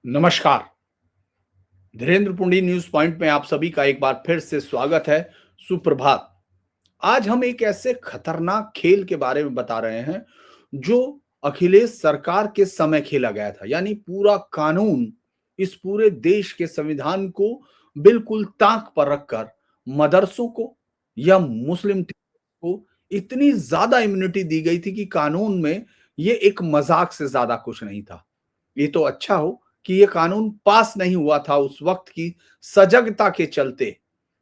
नमस्कार। Dhirendra पुंडी news point में आप सभी का एक बार फिर से स्वागत है। सुप्रभात। आज हम एक ऐसे खतरनाक खेल के बारे में बता रहे हैं जो अखिलेश सरकार के समय खेला गया था। यानी पूरा कानून इस पूरे देश के संविधान को बिल्कुल ताक पर रखकर मदरसों को या मुस्लिम को इतनी ज्यादा इम्यूनिटी दी गई थी कि कानून में ये एक मजाक से ज्यादा कुछ नहीं था। ये तो अच्छा हो कि ये कानून पास नहीं हुआ था उस वक्त की सजगता के चलते,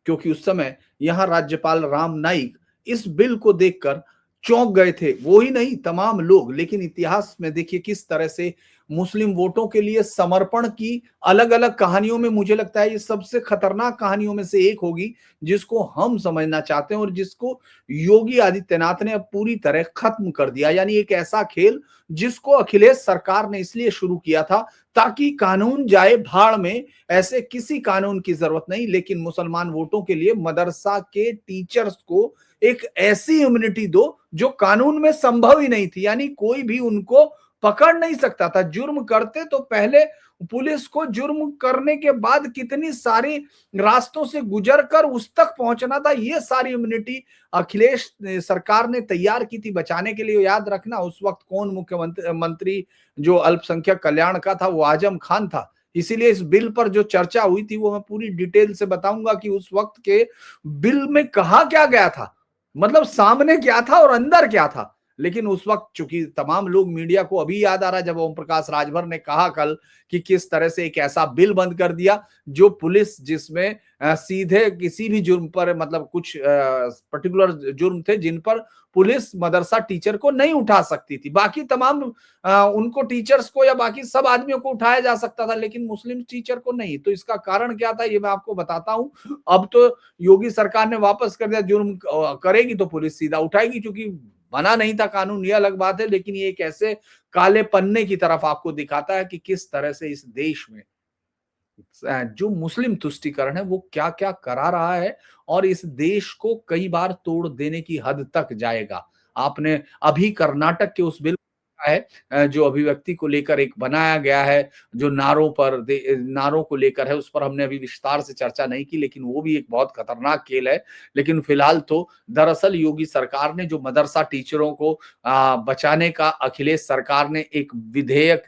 क्योंकि उस समय यहाँ राज्यपाल राम नाईक इस बिल को देखकर चौंक गए थे। वो ही नहीं, तमाम लोग। लेकिन इतिहास में देखिए किस तरह से मुस्लिम वोटों के लिए समर्पण की अलग अलग कहानियों में मुझे लगता है ये सबसे खतरनाक कहानियों में से एक होगी जिसको हम समझना चाहते हैं और जिसको योगी आदित्यनाथ ने अब पूरी तरह खत्म कर दिया। यानी एक ऐसा खेल जिसको अखिलेश सरकार ने इसलिए शुरू किया था ताकि कानून जाए भाड़ में। ऐसे किसी कानून की जरूरत नहीं, लेकिन मुसलमान वोटों के लिए मदरसा के टीचर्स को एक ऐसी इम्यूनिटी दो जो कानून में संभव ही नहीं थी। यानी कोई भी उनको पकड़ नहीं सकता था। जुर्म करते तो पहले पुलिस को जुर्म करने के बाद कितनी सारी रास्तों से गुजर कर उस तक पहुंचना था। ये सारी इम्यूनिटी अखिलेश सरकार ने तैयार की थी बचाने के लिए। याद रखना उस वक्त कौन मुख्यमंत्री मंत्री जो अल्पसंख्यक कल्याण का था, वो आजम खान था। इसीलिए इस बिल पर जो चर्चा हुई थी वो मैं पूरी डिटेल से बताऊंगा कि उस वक्त के बिल में कहा क्या गया था, मतलब सामने क्या था और अंदर क्या था। लेकिन उस वक्त चूंकि तमाम लोग, मीडिया को अभी याद आ रहा है जब ओम प्रकाश राजभर ने कहा कल कि किस तरह से एक ऐसा बिल बंद कर दिया जो पुलिस, जिसमें सीधे किसी भी जुर्म पर, मतलब कुछ पर्टिकुलर जुर्म थे जिन पर पुलिस मदरसा टीचर को नहीं उठा सकती थी। बाकी तमाम उनको टीचर्स को या बाकी सब आदमियों को उठाया जा सकता था, लेकिन मुस्लिम टीचर को नहीं। तो इसका कारण क्या था ये मैं आपको बताता हूं। अब तो योगी सरकार ने वापस कर दिया, जुर्म करेगी तो पुलिस सीधा उठाएगी। क्योंकि बना नहीं था कानून, ये अलग बात है, लेकिन ये एक ऐसे काले पन्ने की तरफ आपको दिखाता है कि किस तरह से इस देश में जो मुस्लिम तुष्टीकरण है वो क्या क्या करा रहा है और इस देश को कई बार तोड़ देने की हद तक जाएगा। आपने अभी कर्नाटक के उस बिल है जो अभिव्यक्ति को लेकर एक बनाया गया है, जो नारों को लेकर है, उस पर हमने अभी विस्तार से चर्चा नहीं की, लेकिन वो भी एक बहुत खतरनाक खेल है। लेकिन फिलहाल तो दरअसल योगी सरकार ने जो मदरसा टीचरों को बचाने का अखिलेश सरकार ने एक विधेयक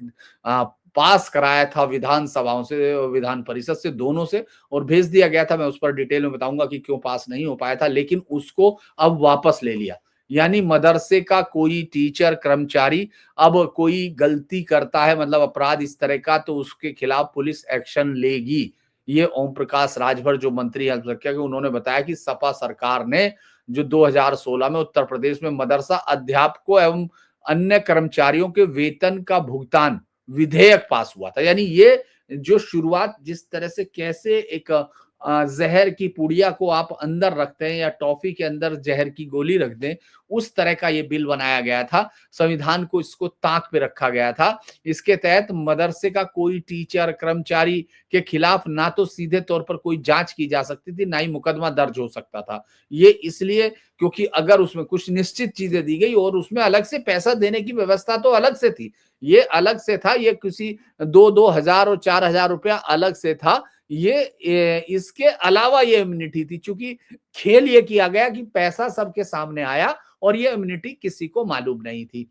पास कराया था विधानसभाओं से, विधान परिषद से, दोनों से, और भेज दिया गया था। मैं उस पर डिटेल में बताऊंगा कि क्यों पास नहीं हो पाया था, लेकिन उसको अब वापस ले लिया। यानी मदरसे का कोई टीचर कर्मचारी अब कोई गलती करता है, मतलब अपराध इस तरह का, तो उसके खिलाफ पुलिस एक्शन लेगी। ये ओम प्रकाश राजभर जो मंत्री अल्पसंख्यक, उन्होंने बताया कि सपा सरकार ने जो 2016 में उत्तर प्रदेश में मदरसा अध्यापकों एवं अन्य कर्मचारियों के वेतन का भुगतान विधेयक पास हुआ था। यानी ये जो शुरुआत, जिस तरह से कैसे एक जहर की पुड़िया को आप अंदर रखते हैं या टॉफी के अंदर जहर की गोली रख दें, उस तरह का ये बिल बनाया गया था। संविधान को इसको ताक पे रखा गया था। इसके तहत मदरसे का कोई टीचर कर्मचारी के खिलाफ ना तो सीधे तौर पर कोई जांच की जा सकती थी, ना ही मुकदमा दर्ज हो सकता था। ये इसलिए क्योंकि अगर उसमें कुछ निश्चित चीजें दी गई और उसमें अलग से पैसा देने की व्यवस्था तो अलग से थी, ये अलग से था, ये किसी 2-2 हजार और 4 हजार रुपया अलग से था। इसके अलावा ये इम्यूनिटी थी, चूंकि खेल ये किया गया कि पैसा सबके सामने आया और ये इम्यूनिटी किसी को मालूम नहीं थी।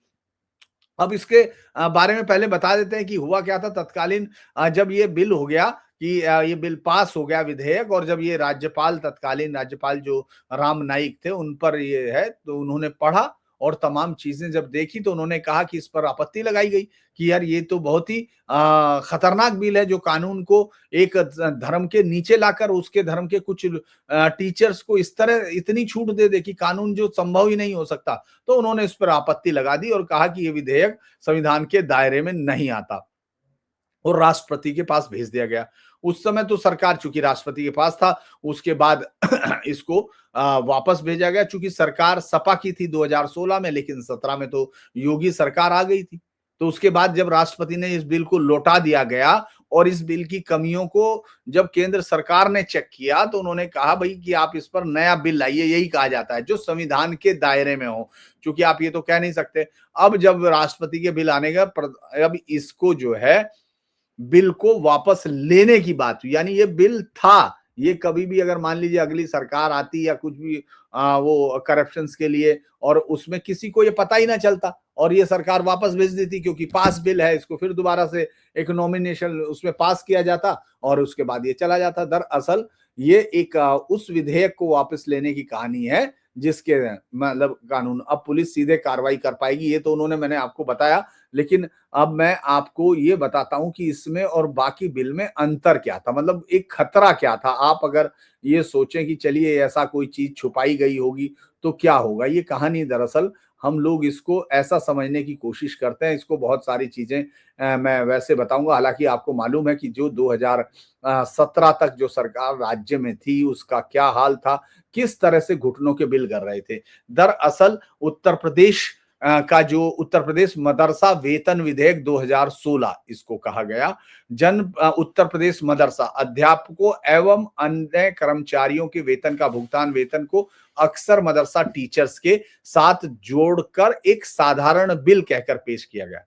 अब इसके बारे में पहले बता देते हैं कि हुआ क्या था। तत्कालीन जब ये बिल हो गया कि ये बिल पास हो गया विधेयक, और जब ये तत्कालीन राज्यपाल जो राम नाईक थे उन पर ये है, तो उन्होंने पढ़ा और तमाम चीजें जब देखी तो उन्होंने कहा कि इस पर आपत्ति लगाई गई कि यार ये तो बहुत ही खतरनाक बिल है जो कानून को एक धर्म के नीचे लाकर उसके धर्म के कुछ टीचर्स को इस तरह इतनी छूट दे दे कि कानून जो संभव ही नहीं हो सकता। तो उन्होंने इस पर आपत्ति लगा दी और कहा कि ये विधेयक संविधान के दायरे में नहीं आता और राष्ट्रपति के पास भेज दिया गया। उस समय तो सरकार चूंकि राष्ट्रपति के पास था, उसके बाद इसको वापस भेजा गया। चूंकि सरकार सपा की थी 2016 में, लेकिन 17 में तो योगी सरकार आ गई थी। तो उसके बाद जब राष्ट्रपति ने इस बिल को लौटा दिया गया और इस बिल की कमियों को जब केंद्र सरकार ने चेक किया तो उन्होंने कहा भाई कि आप इस पर नया बिल लाइए, यही कहा जाता है, जो संविधान के दायरे में हो। क्योंकि आप ये तो कह नहीं सकते। अब जब राष्ट्रपति के बिल आने का अब इसको जो है बिल को वापस लेने की बात हुई। यानी ये बिल था, ये कभी भी अगर मान लीजिए अगली सरकार आती या कुछ भी वो करप्शंस के लिए और उसमें किसी को ये पता ही ना चलता और ये सरकार वापस भेज देती क्योंकि पास बिल है, इसको फिर दोबारा से एक नॉमिनेशन उसमें पास किया जाता और उसके बाद ये चला जाता। दरअसल ये एक उस विधेयक को वापस लेने की कहानी है जिसके मतलब कानून अब पुलिस सीधे कार्रवाई कर पाएगी, ये तो उन्होंने मैंने आपको बताया। लेकिन अब मैं आपको ये बताता हूं कि इसमें और बाकी बिल में अंतर क्या था, मतलब एक खतरा क्या था। आप अगर ये सोचें कि चलिए ऐसा कोई चीज छुपाई गई होगी तो क्या होगा, ये कहानी दरअसल हम लोग इसको ऐसा समझने की कोशिश करते हैं। इसको बहुत सारी चीजें मैं वैसे बताऊंगा। हालांकि आपको मालूम है कि जो 2017 तक जो सरकार राज्य में थी उसका क्या हाल था, किस तरह से घुटनों के बिल गर रहे थे। दरअसल उत्तर प्रदेश का जो उत्तर प्रदेश मदरसा वेतन विधेयक 2016 इसको कहा गया। उत्तर प्रदेश मदरसा अध्यापकों एवं अन्य कर्मचारियों के वेतन का भुगतान वेतन को अक्सर मदरसा टीचर्स के साथ जोड़कर एक साधारण बिल कहकर पेश किया गया।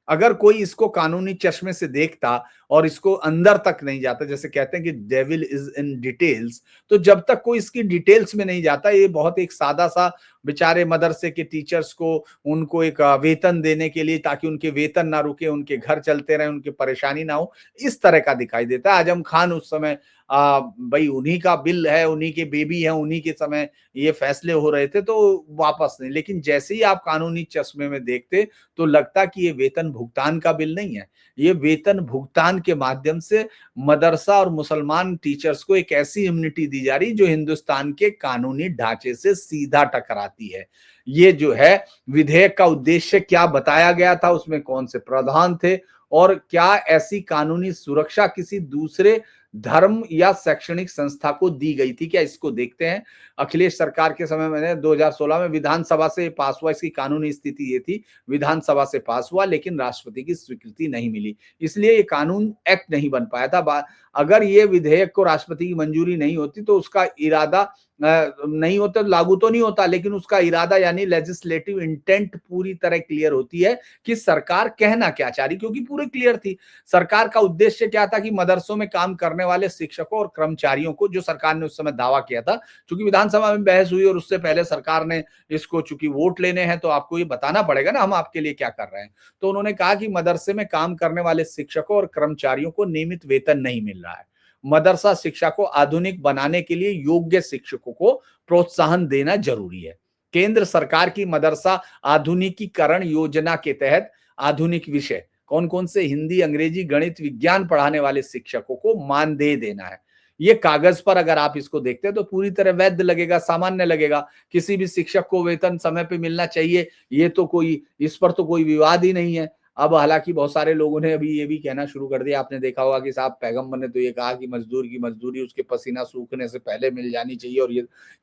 अगर कोई इसको कानूनी चश्मे से देखता और इसको अंदर तक नहीं जाता, जैसे कहते हैं कि डेविल इज इन डिटेल्स, तो जब तक कोई इसकी डिटेल्स में नहीं जाता, ये बहुत एक सादा सा बेचारे मदरसे के टीचर्स को उनको एक वेतन देने के लिए ताकि उनके वेतन ना रुके, उनके घर चलते रहे, उनकी परेशानी ना हो, इस तरह का दिखाई देता है। आजम खान उस समय भाई उन्हीं का बिल है, उन्हीं के बेबी है, उन्हीं के समय ये फैसले हो रहे थे तो वापस नहीं। लेकिन जैसे ही आप कानूनी चश्मे में देखते तो लगता कि ये वेतन भुगतान का बिल नहीं है, ये वेतन भुगतान के माध्यम से मदरसा और मुसलमान टीचर्स को एक ऐसी इम्यूनिटी दी जा रही जो हिंदुस्तान के कानूनी ढांचे से सीधा टकराती है। ये जो है विधेयक का उद्देश्य क्या बताया गया था, उसमें कौन से प्रावधान थे और क्या ऐसी कानूनी सुरक्षा किसी दूसरे धर्म या शैक्षणिक संस्था को दी गई थी, क्या इसको देखते हैं। अखिलेश सरकार के समय में 2016 में विधानसभा से पास हुआ, इसकी कानूनी स्थिति ये थी, विधानसभा से पास हुआ लेकिन राष्ट्रपति की स्वीकृति नहीं मिली, इसलिए ये कानून एक्ट नहीं बन पाया था। अगर ये विधेयक को राष्ट्रपति की मंजूरी नहीं होती तो उसका इरादा नहीं होता, लागू तो नहीं होता, लेकिन उसका इरादा यानी लेजिस्लेटिव इंटेंट पूरी तरह क्लियर होती है कि सरकार कहना क्या चाह रही, क्योंकि पूरी क्लियर थी। सरकार का उद्देश्य क्या था कि मदरसों में काम करने वाले शिक्षकों और कर्मचारियों को, जो सरकार ने उस समय दावा किया था, चूंकि विधानसभा में बहस हुई और उससे पहले सरकार ने इसको, चूंकि वोट लेने हैं तो आपको ये बताना पड़ेगा ना हम आपके लिए क्या कर रहे हैं, तो उन्होंने कहा कि मदरसे में काम करने वाले शिक्षकों और कर्मचारियों को नियमित वेतन नहीं मिल रहा है। मदरसा शिक्षा को आधुनिक बनाने के लिए योग्य शिक्षकों को प्रोत्साहन देना जरूरी है। केंद्र सरकार की मदरसा आधुनिकीकरण योजना के तहत आधुनिक विषय कौन कौन से हिंदी, अंग्रेजी, गणित, विज्ञान पढ़ाने वाले शिक्षकों को मानदेय देना है। ये कागज पर अगर आप इसको देखते हैं तो पूरी तरह वैध लगेगा, सामान्य लगेगा। किसी भी शिक्षक को वेतन समय पे मिलना चाहिए, ये तो कोई, इस पर तो कोई विवाद ही नहीं है। अब हालांकि बहुत सारे लोगों ने अभी ये भी कहना शुरू कर दिया, आपने देखा होगा कि साहब पैगंबर ने तो ये कहा कि मजदूर की मजदूरी उसके पसीना सूखने से पहले मिल जानी चाहिए, और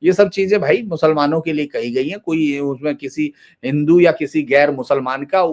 ये सब चीजें भाई मुसलमानों के लिए कही गई हैं। कोई उसमें किसी हिंदू या किसी गैर मुसलमान का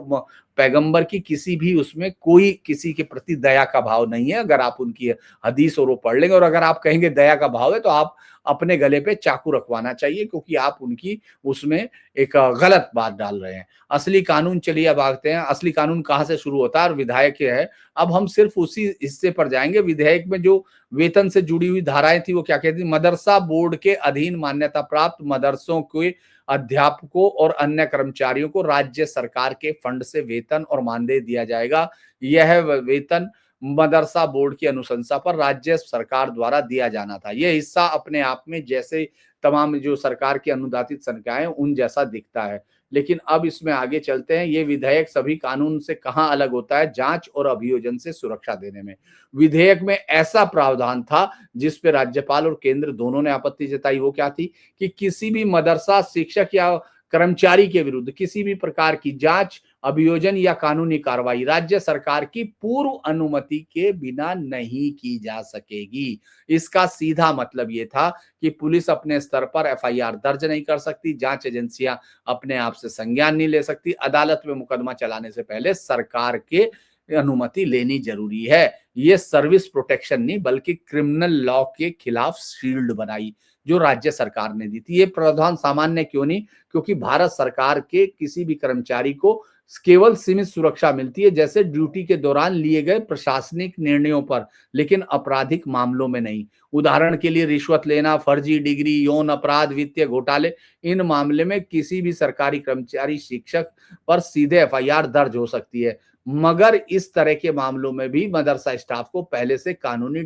पैगंबर की किसी भी उसमें कोई किसी के प्रति दया का भाव नहीं है। अगर आप उनकी हदीस और वो पढ़ लेंगे और अगर आप कहेंगे दया का भाव है तो आप अपने गले पे चाकू रखवाना चाहिए, क्योंकि आप उनकी उसमें एक गलत बात डाल रहे हैं। असली कानून, चलिए अब आते हैं असली कानून कहाँ से शुरू होता है और विधायक है। अब हम सिर्फ उसी हिस्से पर जाएंगे। विधेयक में जो वेतन से जुड़ी हुई धाराएं थी वो क्या कहती थी, मदरसा बोर्ड के अधीन मान्यता प्राप्त मदरसों के अध्यापकों और अन्य कर्मचारियों को राज्य सरकार के फंड से वेतन और मानदेय दिया जाएगा। यह वेतन मदरसा बोर्ड की अनुशंसा पर राज्य सरकार द्वारा दिया जाना था। यह हिस्सा अपने आप में जैसे तमाम जो सरकार की अनुदानित संकाय उन जैसा दिखता है। लेकिन अब इसमें आगे चलते हैं। ये विधेयक सभी कानून से कहां अलग होता है, जांच और अभियोजन से सुरक्षा देने में। विधेयक में ऐसा प्रावधान था जिस पे राज्यपाल और केंद्र दोनों ने आपत्ति जताई। वो क्या थी कि किसी भी मदरसा शिक्षक या कर्मचारी के विरुद्ध किसी भी प्रकार की जांच, अभियोजन या कानूनी कार्रवाई राज्य सरकार की पूर्व अनुमति के बिना नहीं की जा सकेगी। इसका सीधा मतलब ये था कि पुलिस अपने स्तर पर एफआईआर दर्ज नहीं कर सकती, जांच एजेंसियां अपने आप से संज्ञान नहीं ले सकती, अदालत में मुकदमा चलाने से पहले सरकार के अनुमति लेनी जरूरी है। ये सर्विस प्रोटेक्शन नहीं बल्कि क्रिमिनल लॉ के खिलाफ शील्ड बनाई जो राज्य सरकार ने दी थी। ये प्रावधान सामान्य क्यों नहीं, क्योंकि भारत सरकार के किसी भी कर्मचारी को केवल सीमित सुरक्षा मिलती है, जैसे ड्यूटी के दौरान लिए गए प्रशासनिक निर्णयों पर, लेकिन आपराधिक मामलों में नहीं। उदाहरण के लिए रिश्वत लेना, फर्जी डिग्री, यौन अपराध, वित्तीय घोटाले, इन मामले में किसी भी सरकारी कर्मचारी, शिक्षक पर सीधे एफआईआर दर्ज हो सकती है। मगर इस तरह के मामलों में भी मदरसा स्टाफ को पहले से कानूनी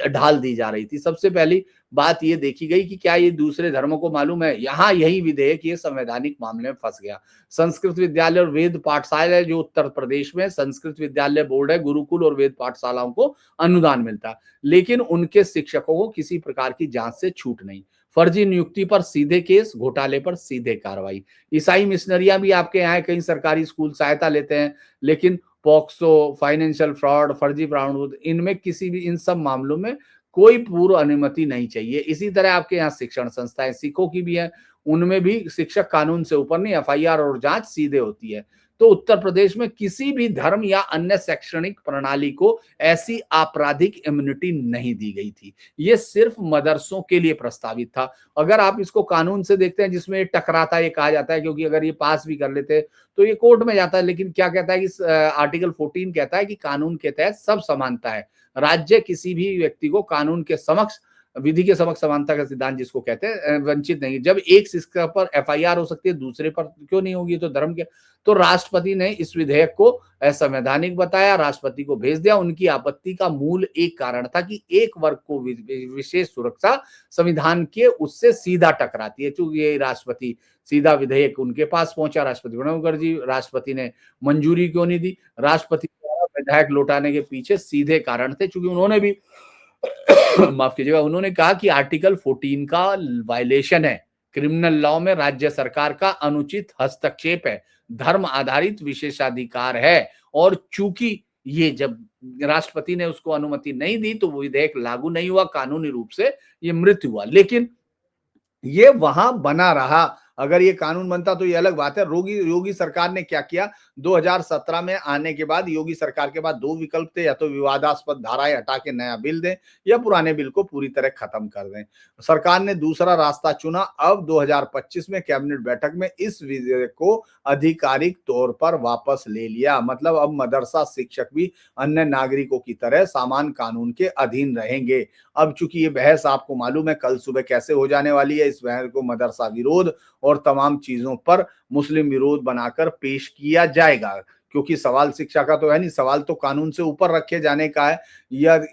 ढाल दी जा रही थी। सबसे पहली बात ये देखी गई कि क्या ये दूसरे धर्मों को मालूम है? यहाँ यही विधेयक ये संवैधानिक मामले में फंस गया। संस्कृत विद्यालय और वेद पाठशाला है जो उत्तर प्रदेश में संस्कृत विद्यालय बोर्ड है, गुरुकुल और वेद पाठशालाओं को अनुदान मिलता है, लेकिन उनके शिक्षकों को किसी प्रकार की जांच से छूट नहीं। फर्जी नियुक्ति पर सीधे केस, घोटाले पर सीधे कार्रवाई। ईसाई मिशनरियां भी आपके यहाँ कई सरकारी स्कूल सहायता लेते हैं, लेकिन पॉक्सो, फाइनेंशियल फ्रॉड, फर्जी प्रमाण, इनमें किसी भी इन सब मामलों में कोई पूर्व अनुमति नहीं चाहिए। इसी तरह आपके यहाँ शिक्षण संस्थाएं सिखों की भी है, उनमें भी शिक्षक कानून से ऊपर नहीं, एफआईआर और जांच सीधे होती है। तो उत्तर प्रदेश में किसी भी धर्म या अन्य शैक्षणिक प्रणाली को ऐसी आपराधिक इम्यूनिटी नहीं दी गई थी। ये सिर्फ मदरसों के लिए प्रस्तावित था। अगर आप इसको कानून से देखते हैं जिसमें ये टकराता है, ये कहा जाता है, क्योंकि अगर ये पास भी कर लेते तो ये कोर्ट में जाता है, लेकिन क्या कहता है कि आर्टिकल 14 कहता है कि कानून के तहत सब समानता है। राज्य किसी भी व्यक्ति को कानून के समक्ष, विधि के समक्ष समानता का सिद्धांत जिसको कहते हैं, वंचित नहीं। जब एक शिक्षक पर एफआईआर हो सकती है, दूसरे पर क्यों नहीं होगी? तो धर्म के। तो राष्ट्रपति ने इस विधेयक को असंवैधानिक बताया, राष्ट्रपति को भेज दिया। उनकी आपत्ति का मूल एक कारण था कि एक वर्ग को विशेष सुरक्षा संविधान के उससे सीधा टकराती है। चूंकि ये राष्ट्रपति सीधा विधेयक उनके पास पहुंचा, राष्ट्रपति प्रणब मुखर्जी, राष्ट्रपति ने मंजूरी क्यों नहीं दी? राष्ट्रपति द्वारा विधेयक लौटाने के पीछे सीधे कारण थे, चूंकि उन्होंने भी माफ कीजिएगा, उन्होंने कहा कि आर्टिकल 14 का वायलेशन है, क्रिमिनल लॉ में राज्य सरकार का अनुचित हस्तक्षेप है, धर्म आधारित विशेषाधिकार है, और चूंकि ये जब राष्ट्रपति ने उसको अनुमति नहीं दी तो वो विधेयक लागू नहीं हुआ, कानूनी रूप से ये मृत्यु हुआ। लेकिन ये वहां बना रहा। अगर ये कानून बनता तो ये अलग बात है। योगी सरकार ने क्या किया? 2017 में आने के बाद योगी सरकार के बाद दो विकल्प थे, या तो विवादास्पद धाराएं हटा के नया बिल दें या पुराने बिल को पूरी तरह खत्म कर दें। सरकार ने दूसरा रास्ता चुना। अब 2025 में कैबिनेट बैठक में इस विधेयक को आधिकारिक तौर पर वापस ले लिया। मतलब अब मदरसा शिक्षक भी अन्य नागरिकों की तरह सामान कानून के अधीन रहेंगे। अब चूंकि ये बहस आपको मालूम है कल सुबह कैसे हो जाने वाली है, इस बहस को मदरसा विरोध और तमाम चीजों पर मुस्लिम विरोध बनाकर पेश किया जाएगा, क्योंकि सवाल शिक्षा का तो है नहीं, सवाल तो कानून से ऊपर रखे जाने का है।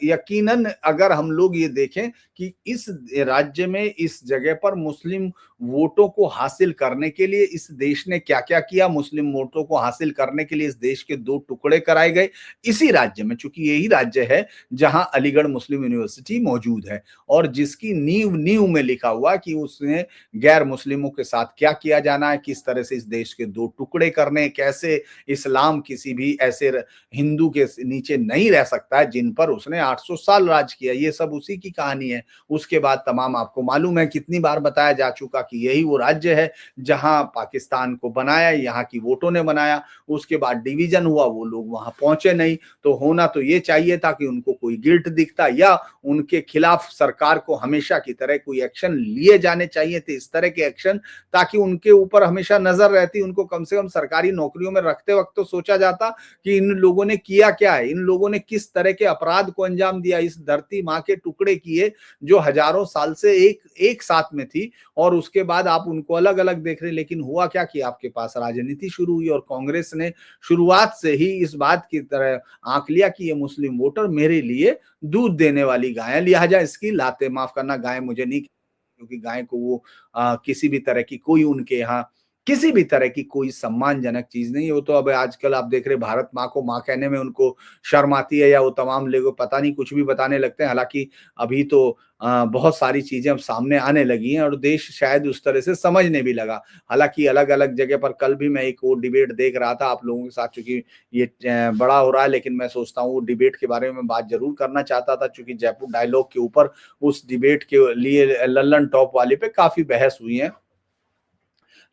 यकीनन अगर हम लोग ये देखें कि इस राज्य में इस जगह पर मुस्लिम वोटों को हासिल करने के लिए इस देश ने क्या क्या किया, मुस्लिम वोटों को हासिल करने के लिए इस देश के दो टुकड़े कराए गए इसी राज्य में, चूंकि यही राज्य है जहां अलीगढ़ मुस्लिम यूनिवर्सिटी मौजूद है, और जिसकी नींव में लिखा हुआ कि उसने गैर मुस्लिमों के साथ क्या किया जाना है, किस तरह से इस देश के दो टुकड़े करने, कैसे इस्लाम किसी भी ऐसे हिंदू के नीचे नहीं रह सकता है जिन पर उसने 800 साल राज किया। ये सब उसी की कहानी है। उसके बाद तमाम आपको मालूम है, कितनी बार बताया जा चुका कि यही वो राज्य है जहां पाकिस्तान को बनाया, यहाँ की वोटों ने बनाया। उसके बाद डिवीजन हुआ, वो लोग वहां पहुंचे नहीं। तो होना तो ये चाहिए था कि उनको कोई गिल्ट दिखता या उनके खिलाफ सरकार को हमेशा की तरह कोई एक्शन लिए जाने चाहिए थे, इस तरह के एक्शन, ताकि उनके ऊपर हमेशा नजर रहती। उनको कम से कम सरकारी नौकरियों में रखते वक्त तो सोचा जाता कि इन लोगों ने किया क्या है, इन लोगों ने किस तरह के अपराध को अंजाम दिया, इस धरती माँ के टुकड़े किए जो हजारों साल से एक साथ में थी, और उसके बाद आप उनको अलग अलग देख रहे। लेकिन हुआ क्या कि आपके पास राजनीति शुरू हुई, और कांग्रेस ने शुरुआत से ही इस बात की तरह आंक लिया कि ये मुस्लिम वोटर मेरे लिए दूध देने वाली गाय है, लिहाजा इसकी लाते, माफ करना, गाय मुझे नहीं, क्योंकि गाय को वो किसी भी तरह की कोई उनके यहाँ किसी भी तरह की कोई सम्मानजनक चीज नहीं है। वो तो अब आजकल आप देख रहे भारत माँ को माँ कहने में उनको शर्म आती है, या वो तमाम लोग पता नहीं कुछ भी बताने लगते हैं। हालांकि अभी तो बहुत सारी चीजें अब सामने आने लगी हैं और देश शायद उस तरह से समझने भी लगा। हालांकि अलग अलग जगह पर कल भी मैं एक वो डिबेट देख रहा था आप लोगों के साथ, चूंकि ये बड़ा हो रहा है, लेकिन मैं सोचता हूँ वो डिबेट के बारे में बात जरूर करना चाहता था, चूंकि जयपुर डायलॉग के ऊपर उस डिबेट के लिए लल्लन टॉप वाले पे काफी बहस हुई है।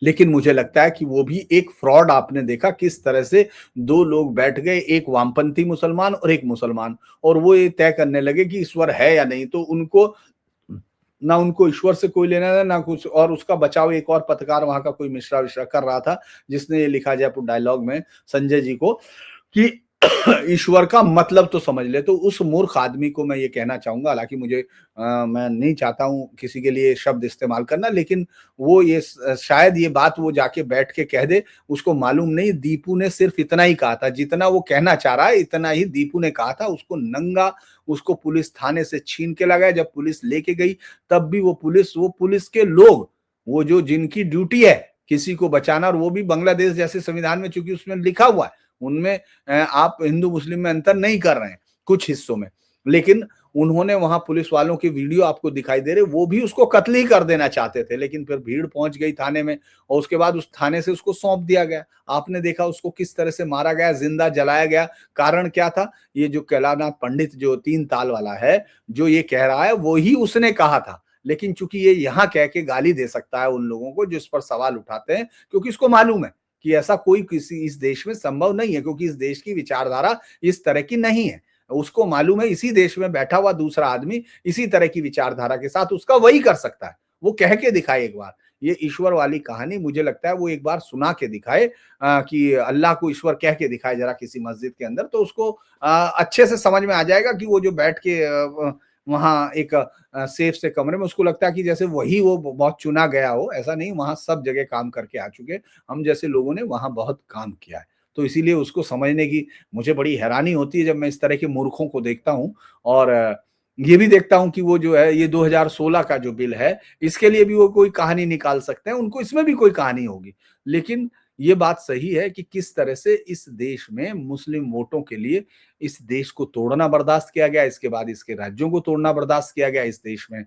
लेकिन मुझे लगता है कि वो भी एक फ्रॉड। आपने देखा किस तरह से दो लोग बैठ गए, एक वामपंथी मुसलमान और एक मुसलमान, और वो ये तय करने लगे कि ईश्वर है या नहीं। तो उनको ना उनको ईश्वर से कोई लेना देना, ना कुछ। और उसका बचाव एक और पत्रकार वहाँ का कोई मिश्रा-विश्रा कर रहा था, जिसने ये लिखा जयपुर डायलॉग में संजय जी को कि ईश्वर का मतलब तो समझ ले। तो उस मूर्ख आदमी को मैं ये कहना चाहूँगा, हालाँकि मैं नहीं चाहता हूँ किसी के लिए शब्द इस्तेमाल करना, लेकिन वो ये शायद ये बात वो जाके बैठ के कह दे, उसको मालूम नहीं दीपू ने सिर्फ इतना ही कहा था, जितना वो कहना चाह रहा है इतना ही दीपू ने कहा था। उसको नंगा उसको पुलिस थाने से छीन के लाया, जब पुलिस लेके गई तब भी वो पुलिस के लोग, वो जो जिनकी ड्यूटी है किसी को बचाना, और वो भी बांग्लादेश जैसे संविधान में, चूंकि उसमें लिखा हुआ है, उनमें आप हिंदू मुस्लिम में अंतर नहीं कर रहे हैं कुछ हिस्सों में, लेकिन उन्होंने वहां पुलिस वालों की वीडियो आपको दिखाई दे रहे, वो भी उसको कत्ल ही कर देना चाहते थे, लेकिन फिर भीड़ पहुंच गई थाने में और उसके बाद उस थाने से उसको सौंप दिया गया। आपने देखा उसको किस तरह से मारा गया, जिंदा जलाया गया। कारण क्या था? ये जो कैलानाथ पंडित जो 3 ताल वाला है, जो ये कह रहा है वो ही उसने कहा था, लेकिन चूंकि ये यहाँ कह के गाली दे सकता है उन लोगों को जो इस पर सवाल उठाते हैं, क्योंकि इसको मालूम है कि ऐसा कोई किसी इस देश में संभव नहीं है, क्योंकि इस देश की विचारधारा इस तरह की नहीं है। उसको मालूम है इसी देश में बैठा हुआ दूसरा आदमी इसी तरह की विचारधारा के साथ उसका वही कर सकता है। वो कह के दिखाए एक बार। ये ईश्वर वाली कहानी मुझे लगता है वो एक बार सुना के दिखाए, कि अल्लाह को ईश्वर कह के दिखाए जरा किसी मस्जिद के अंदर, तो उसको अच्छे से समझ में आ जाएगा कि वो जो बैठ के वहाँ एक सेफ से कमरे में, उसको लगता है कि जैसे वही वो बहुत चुना गया हो। ऐसा नहीं, वहाँ सब जगह काम करके आ चुके, हम जैसे लोगों ने वहाँ बहुत काम किया है। तो इसीलिए उसको समझने की मुझे बड़ी हैरानी होती है जब मैं इस तरह के मूर्खों को देखता हूँ। और ये भी देखता हूँ कि वो जो है ये 2016 का जो बिल है, इसके लिए भी वो कोई कहानी निकाल सकते हैं, उनको इसमें भी कोई कहानी होगी। लेकिन ये बात सही है कि किस तरह से इस देश में मुस्लिम वोटों के लिए इस देश को तोड़ना बर्दाश्त किया गया, इसके बाद इसके राज्यों को तोड़ना बर्दाश्त किया गया, इस देश में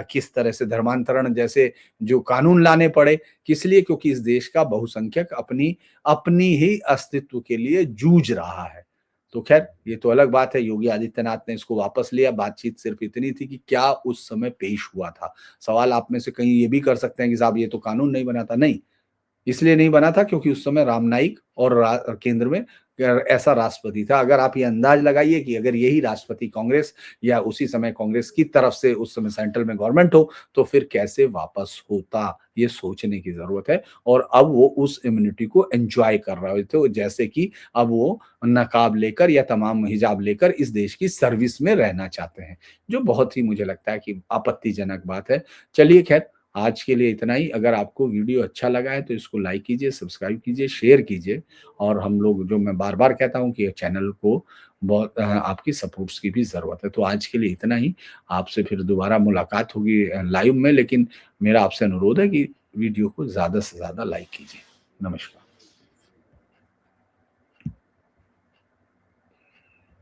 किस तरह से धर्मांतरण जैसे जो कानून लाने पड़े, किस लिए? क्योंकि इस देश का बहुसंख्यक अपनी अपनी ही अस्तित्व के लिए जूझ रहा है। तो खैर ये तो अलग बात है, योगी आदित्यनाथ ने इसको वापस लिया। बातचीत सिर्फ इतनी थी कि क्या उस समय पेश हुआ था। सवाल आप में से कहीं ये भी कर सकते हैं कि साहब ये तो कानून नहीं बना था। नहीं, इसलिए नहीं बना था क्योंकि उस समय राम नाईक और केंद्र में ऐसा राष्ट्रपति था। अगर आप ये अंदाज लगाइए कि अगर यही राष्ट्रपति कांग्रेस या उसी समय कांग्रेस की तरफ से उस समय सेंट्रल में गवर्नमेंट हो तो फिर कैसे वापस होता, ये सोचने की जरूरत है। और अब वो उस इम्यूनिटी को एंजॉय कर रहे थे, जैसे कि अब वो नकाब लेकर या तमाम हिजाब लेकर इस देश की सर्विस में रहना चाहते हैं, जो बहुत ही मुझे लगता है कि आपत्तिजनक बात है। चलिए खैर, आज के लिए इतना ही। अगर आपको वीडियो अच्छा लगा है तो इसको लाइक कीजिए, सब्सक्राइब कीजिए, शेयर कीजिए। और हम लोग, जो मैं बार-बार कहता हूँ कि ये चैनल को बहुत आपकी सपोर्ट्स की भी ज़रूरत है। तो आज के लिए इतना ही। आपसे फिर दोबारा मुलाकात होगी लाइव में, लेकिन मेरा आपसे अनुरोध है कि वीडियो को ज़्यादा से ज़्यादा लाइक कीजिए। नमस्कार।